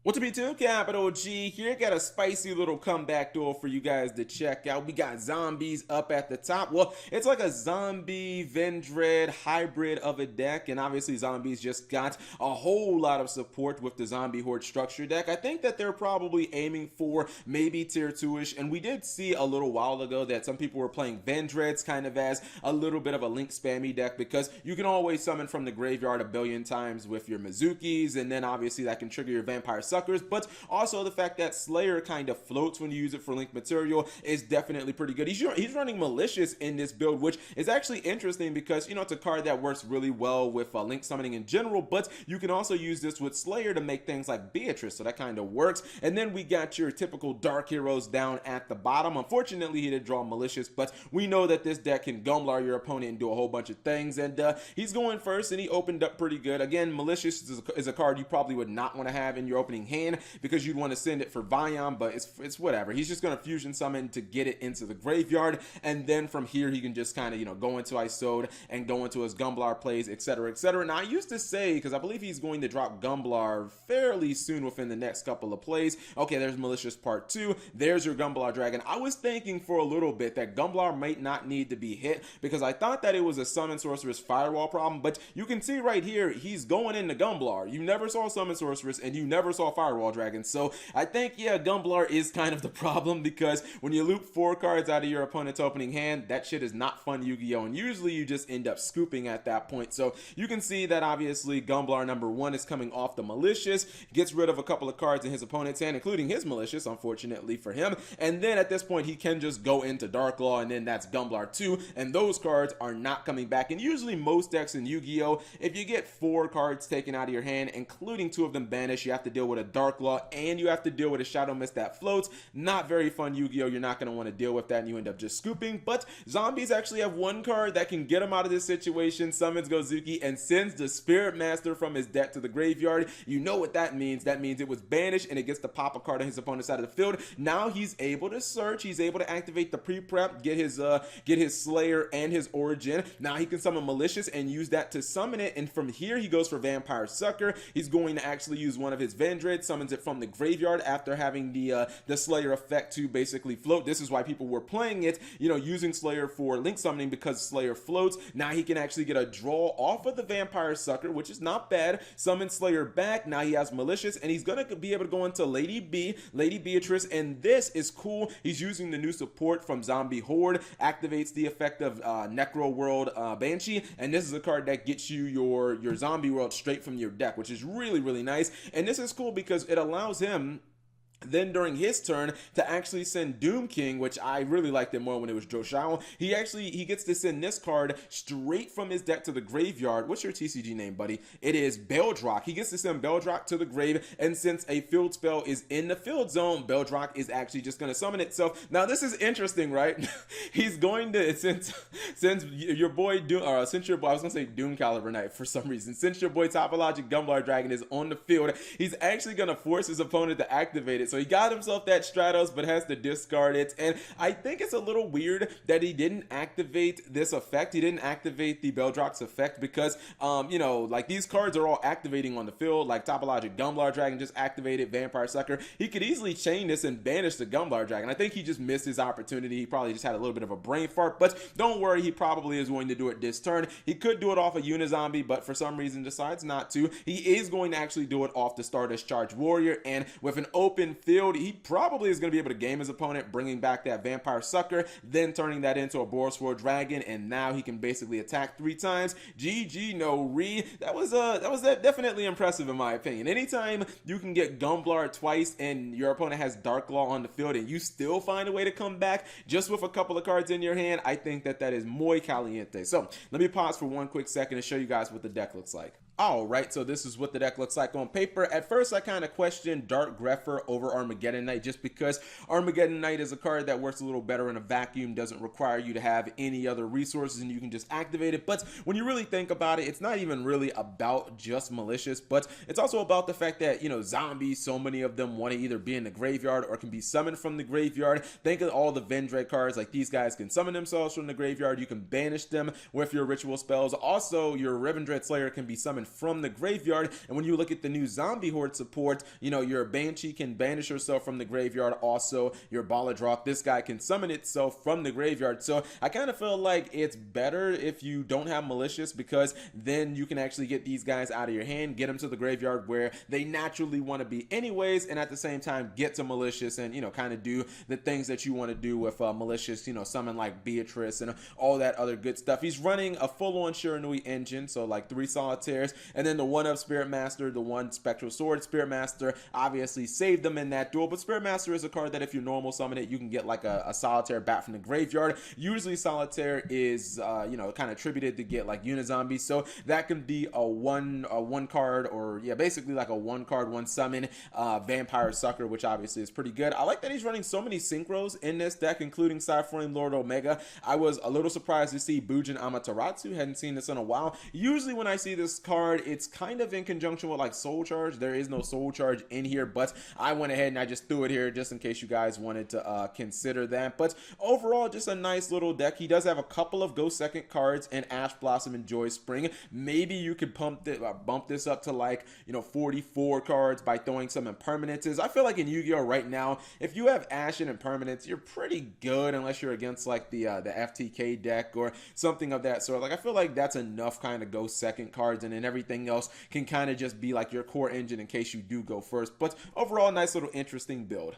What's up, YouTube? Capital G here. Got a spicy little comeback duel for you guys to check out. We got zombies up at the top. Well, it's like a zombie Vendread hybrid of a deck, and obviously zombies just got a whole lot of support with the zombie horde structure deck. I think that they're probably aiming for maybe tier 2ish, and we did see a little while ago that some people were playing Vendreads kind of as a little bit of a link spammy deck because you can always summon from the graveyard a billion times with your Mizukis, and then obviously that can trigger your Vampire Suckers, but also the fact that Slayer kind of floats when you use it for link material is definitely pretty good. He's running Malicious in this build, which is actually interesting because, you know, it's a card that works really well with link summoning in general, but you can also use this with Slayer to make things like Beatrice, so that kind of works. And then we got your typical Dark Heroes down at the bottom. Unfortunately, he did draw Malicious, but we know that this deck can Gumblar your opponent and do a whole bunch of things, and he's going first, and he opened up pretty good. Again, Malicious is a card you probably would not want to have in your opening hand because you'd want to send it for Vion, but it's whatever. He's just going to fusion summon to get it into the graveyard, and then from here he can just kind of, you know, go into Isode and go into his Gumblar plays, etc., etc. Now, I used to say, because I believe he's going to drop Gumblar fairly soon within the next couple of plays. Okay, there's Malicious Part 2. There's your Gumblar Dragon. I was thinking for a little bit that Gumblar might not need to be hit because I thought that it was a Summon Sorceress Firewall problem, but you can see right here, he's going into Gumblar. You never saw Summon Sorceress, and you never saw Firewall Dragon, so I think, yeah, Gumblar is kind of the problem because when you loop 4 cards out of your opponent's opening hand, that shit is not fun Yu-Gi-Oh! And usually you just end up scooping at that point. So you can see that obviously Gumblar number 1 is coming off the Malicious, gets rid of a couple of cards in his opponent's hand, including his Malicious, unfortunately for him, and then at this point he can just go into Dark Law, and then that's Gumblar 2, and those cards are not coming back. And usually most decks in Yu-Gi-Oh! If you get 4 cards taken out of your hand, including 2 of them banished, you have to deal with a Dark Law, and you have to deal with a Shadow Mist that floats. Not very fun Yu-Gi-Oh! You're not going to want to deal with that, and you end up just scooping. But zombies actually have 1 card that can get him out of this situation. Summons Gozuki and sends the Spirit Master from his deck to the graveyard. You know what that means. That means it was banished, and it gets to pop a card on his opponent's side of the field. Now he's able to search. He's able to activate the pre-prep, get his Slayer and his Origin. Now he can summon Malicious and use that to summon it, and from here he goes for Vampire Sucker. He's going to actually use one of his Vendread, summons it from the graveyard after having the Slayer effect to basically float. This is why people were playing it, you know, using Slayer for link summoning because Slayer floats. Now he can actually get a draw off of the Vampire Sucker, which is not bad. Summon Slayer back. Now he has Malicious, and he's gonna be able to go into Lady Beatrice, and this is cool. He's using the new support from Zombie Horde, activates the effect of Necro World Banshee, and this is a card that gets you your Zombie World straight from your deck, which is really, really nice. And this is cool because it allows him then during his turn to actually send Doom King, which I really liked it more when it was Joshao. He gets to send this card straight from his deck to the graveyard. What's your TCG name, buddy? It is Beldrock. He gets to send Beldrock to the grave, and since a field spell is in the field zone, Beldrock is actually just going to summon itself. Now this is interesting, right? He's going to, since your boy Doom, or since your boy, I was going to say Doom Caliber Knight for some reason, since your boy Topologic Gumblar Dragon is on the field, he's actually going to force his opponent to activate it. So he got himself that Stratos, but has to discard it. And I think it's a little weird that he didn't activate this effect. He didn't activate the Beldrock's effect because, you know, like these cards are all activating on the field. Like Topologic Gumblar Dragon just activated, Vampire Sucker. He could easily chain this and banish the Gumblar Dragon. I think he just missed his opportunity. He probably just had a little bit of a brain fart, but don't worry, he probably is going to do it this turn. He could do it off a Unizombie, but for some reason decides not to. He is going to actually do it off the Stardust Charge Warrior, and with an open field, he probably is going to be able to game his opponent, bringing back that Vampire Sucker, then turning that into a Boros War Dragon, and now he can basically attack 3 times. GG no re. That was definitely impressive in my opinion. Anytime you can get Gumblar twice and your opponent has Dark Law on the field and you still find a way to come back just with a couple of cards in your hand, I think that is muy caliente. So let me pause for one quick second to show you guys what the deck looks like. Alright, so this is what the deck looks like on paper. At first, I kind of questioned Dark Grepher over Armageddon Knight just because Armageddon Knight is a card that works a little better in a vacuum, doesn't require you to have any other resources, and you can just activate it. But when you really think about it, it's not even really about just Malicious, but it's also about the fact that, you know, zombies, so many of them want to either be in the graveyard or can be summoned from the graveyard. Think of all the Vendread cards, like these guys can summon themselves from the graveyard. You can banish them with your ritual spells. Also, your Revendread Slayer can be summoned summon from the graveyard. And when you look at the new zombie horde support, you know, your Banshee can banish herself from the graveyard. Also, your Baladroth, this guy can summon itself from the graveyard. So I kind of feel like it's better if you don't have Malicious, because then you can actually get these guys out of your hand, get them to the graveyard where they naturally want to be anyways, and at the same time get to Malicious and, you know, kind of do the things that you want to do with Malicious, you know, summon like Beatrice and all that other good stuff. He's running a full-on Shiranui engine, so like 3 solitaires, and then the 1-of Spirit Master, the 1 Spectral Sword. Spirit Master obviously saved them in that duel, but Spirit Master is a card that if you normal summon it, you can get like a solitaire back from the graveyard. Usually solitaire is you know, kind of attributed to get like Unizombies, so that can be a one card, or yeah, basically like a 1 card 1 summon Vampire Sucker, which obviously is pretty good. I like that he's running so many synchros in this deck, including Cyflame Lord Omega. I was a little surprised to see Bujin Amaterasu. Hadn't seen this in a while. Usually when I see this card, it's kind of in conjunction with like Soul Charge. There is no Soul Charge in here, but I went ahead and I just threw it here just in case you guys wanted to consider that. But overall, just a nice little deck. He does have a couple of Go Second cards in Ash Blossom and Joy Spring. Maybe you could bump this up to like, you know, 44 cards by throwing some impermanences. I feel like in Yu-Gi-Oh right now, if you have Ash and impermanence, you're pretty good, unless you're against like the FTK deck or something of that sort. Like, I feel like that's enough kind of Go Second cards, and then everything else can kind of just be like your core engine in case you do go first. But overall, nice little interesting build.